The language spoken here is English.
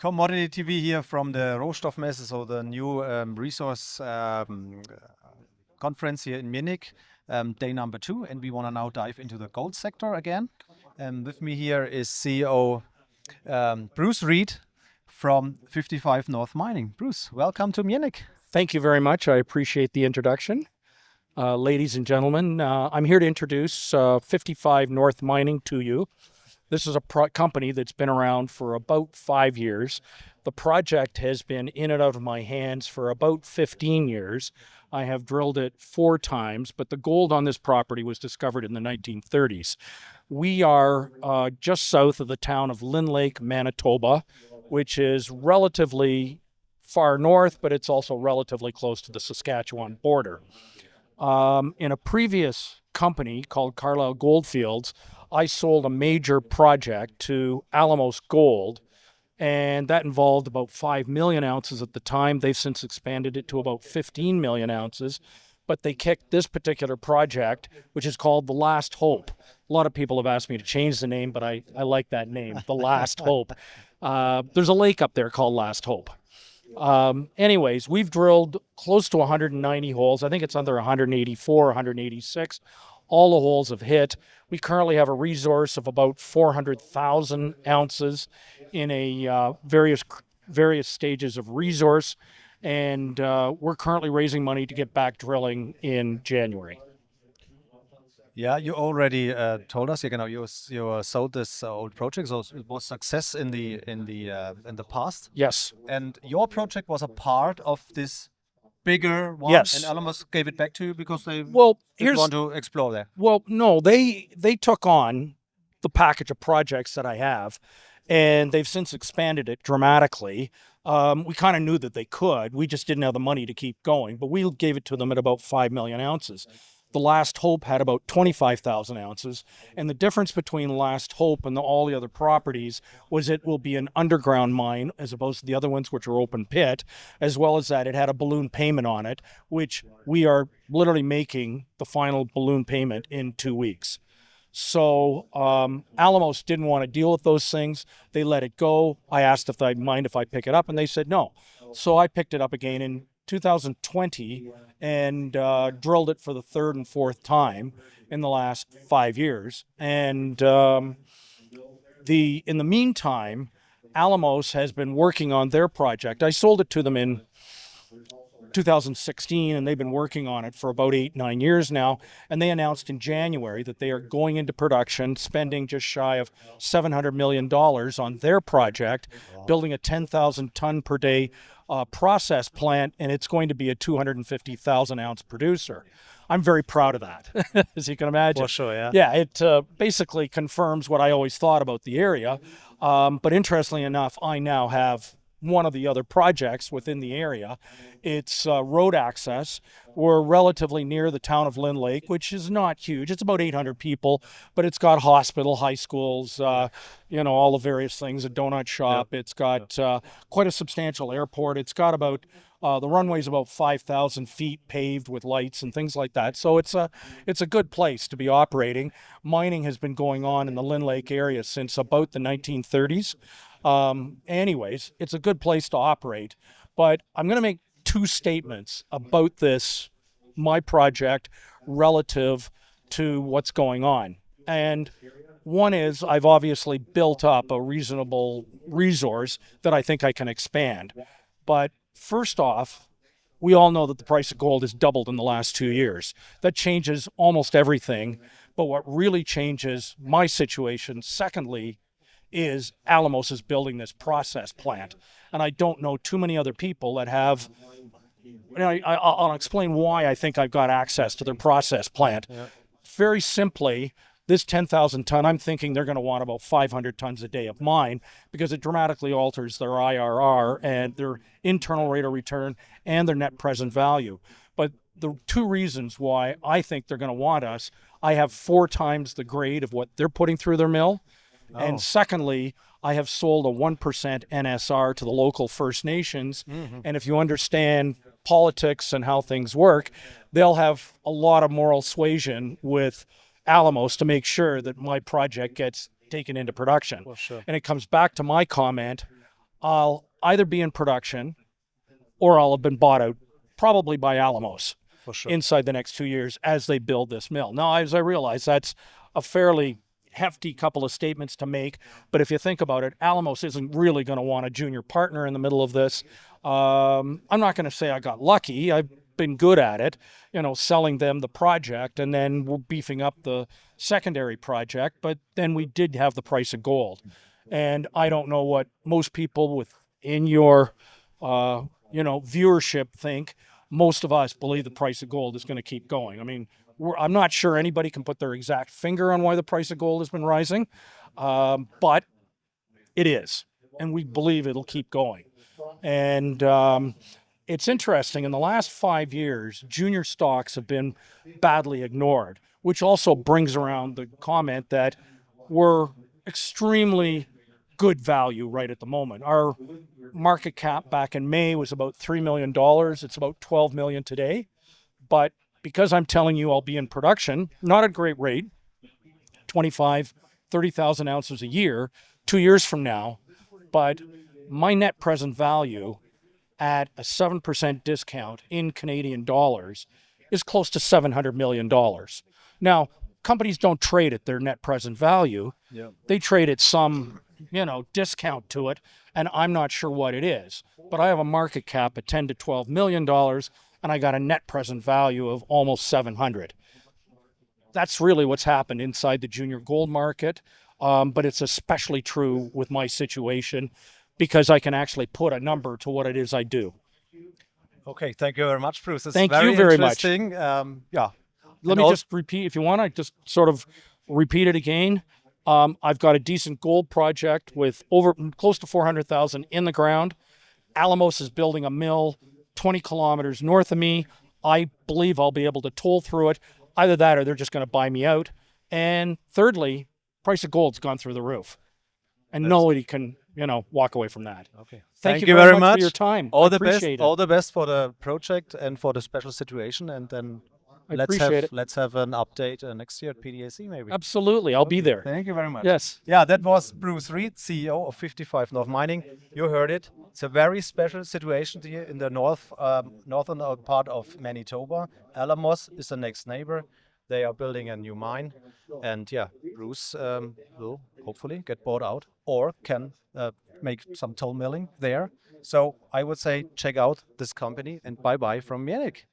Commodity TV here from the Rohstoffmesse, so the new resource conference here in Munich, day number 2, and we want to now dive into the gold sector again. With me here is CEO Reid from 55 North Mining. Bruce, welcome to Munich. Thank you very much. I appreciate the introduction. Ladies and gentlemen, I'm here to introduce 55 North Mining to you. This is a company that's been around for about 5 years. The project has been in and out of my hands for about 15 years. I have drilled it 4 times, but the gold on this property was discovered in the 1930s. We are just south of the town of Lynn Lake, Manitoba, which is relatively far north, but it's also relatively close to the Saskatchewan border. In a previous company called Carlisle Goldfields, I sold a major project to Alamos Gold, and that involved about 5 million ounces at the time. They've since expanded it to about 15 million ounces, but they kicked this particular project, which is called The Last Hope. A lot of people have asked me to change the name, but I like that name, The Last Hope. There's a lake up there called Last Hope. Anyways, we've drilled close to 190 holes. I think it's under 184, 186. All the holes have hit. We currently have a resource of about 400,000 ounces in a various stages of resource, and we're currently raising money to get back drilling in January. Yeah, you already told us you sold this old project, so it was success in the past. Yes. And your project was a part of this bigger one, yes. And Alamos gave it back to you because they want to explore there. Well, no, they took on the package of projects that I have, and they've since expanded it dramatically. We kind of knew that they could. We just didn't have the money to keep going, but we gave it to them at about 5 million ounces. The Last Hope had about 25,000 ounces, and the difference between Last Hope and all the other properties was it will be an underground mine as opposed to the other ones, which are open pit, as well as that it had a balloon payment on it, which we are literally making the final balloon payment in 2 weeks. So Alamos didn't want to deal with those things. They let it go. I asked if they'd mind if I pick it up, and they said no. So I picked it up again in 2020 and drilled it for the 3rd and 4th time in the last 5 years. And in the meantime, Alamos has been working on their project. I sold it to them in 2016, and they've been working on it for about 8-9 years now. And they announced in January that they are going into production, spending just shy of $700 million on their project, building a 10,000 ton per day process plant, and it's going to be a 250,000 ounce producer. I'm very proud of that, as you can imagine. For sure, yeah. Yeah, it basically confirms what I always thought about the area. But interestingly enough, I now have one of the other projects within the area. It's road access. We're relatively near the town of Lynn Lake, which is not huge. It's about 800 people, but it's got hospital, high schools, all the various things, a donut shop. Yep. It's got quite a substantial airport. It's got about, the runway's about 5,000 feet paved with lights and things like that. So it's a good place to be operating. Mining has been going on in the Lynn Lake area since about the 1930s. Anyways, it's a good place to operate, but I'm going to make 2 statements about my project relative to what's going on. And one is I've obviously built up a reasonable resource that I think I can expand. But first off, we all know that the price of gold has doubled in the last 2 years. That changes almost everything. But what really changes my situation, secondly, is Alamos is building this process plant. And I don't know too many other people that have, I'll explain why I think I've got access to their process plant. Yeah. Very simply, this 10,000 ton, I'm thinking they're going to want about 500 tons a day of mine because it dramatically alters their IRR and their internal rate of return and their net present value. But the 2 reasons why I think they're going to want us, I have 4 times the grade of what they're putting through their mill. Oh. And secondly, I have sold a 1% NSR to the local First Nations. Mm-hmm. And if you understand politics and how things work, they'll have a lot of moral suasion with Alamos to make sure that my project gets taken into production. Well, sure. And it comes back to my comment. I'll either be in production or I'll have been bought out, probably by Alamos, For sure. inside the next 2 years as they build this mill. Now, as I realize, that's a fairly hefty couple of statements to make, but if you think about it, Alamos isn't really going to want a junior partner in the middle of this. I'm not going to say I got lucky. I've been good at it, selling them the project, and then we're beefing up the secondary project, but then we did have the price of gold. And I don't know what most people within your viewership think. Most of us believe the price of gold is going to keep going. I mean, I'm not sure anybody can put their exact finger on why the price of gold has been rising, but it is, and we believe it'll keep going. And it's interesting, in the last 5 years, junior stocks have been badly ignored, which also brings around the comment that we're extremely good value right at the moment. Our market cap back in May was about $3 million. It's about $12 million today. But because I'm telling you I'll be in production, not at a great rate, 25, 30,000 ounces a year, 2 years from now, but my net present value at a 7% discount in Canadian dollars is close to $700 million. Now, companies don't trade at their net present value. Yeah. They trade at some discount to it, and I'm not sure what it is. But I have a market cap at $10 to $12 million, and I got a net present value of almost 700. That's really what's happened inside the junior gold market, but it's especially true with my situation because I can actually put a number to what it is I do. Okay, thank you very much, Bruce. It's Thank you very much. interesting. Let me just repeat, if you want, I just sort of repeat it again. I've got a decent gold project with close to 400,000 in the ground. Alamos is building a mill 20 kilometers north of me. I believe I'll be able to toll through it. Either that or they're just going to buy me out. And thirdly, price of gold's gone through the roof. And nobody can, walk away from that. Okay. Thank you very much for your time. All I the best. appreciate it. All the best for the project and for the special situation. And then let's have an update next year at PDAC maybe. Absolutely. I'll be there. Thank you very much. Yes. Yeah, that was Bruce Reid, CEO of 55 North Mining. You heard it. It's a very special situation here in the northern part of Manitoba. Alamos is the next neighbor. They are building a new mine. And yeah, Bruce will hopefully get bought out or can make some toll milling there. So I would say check out this company and bye-bye from Munich.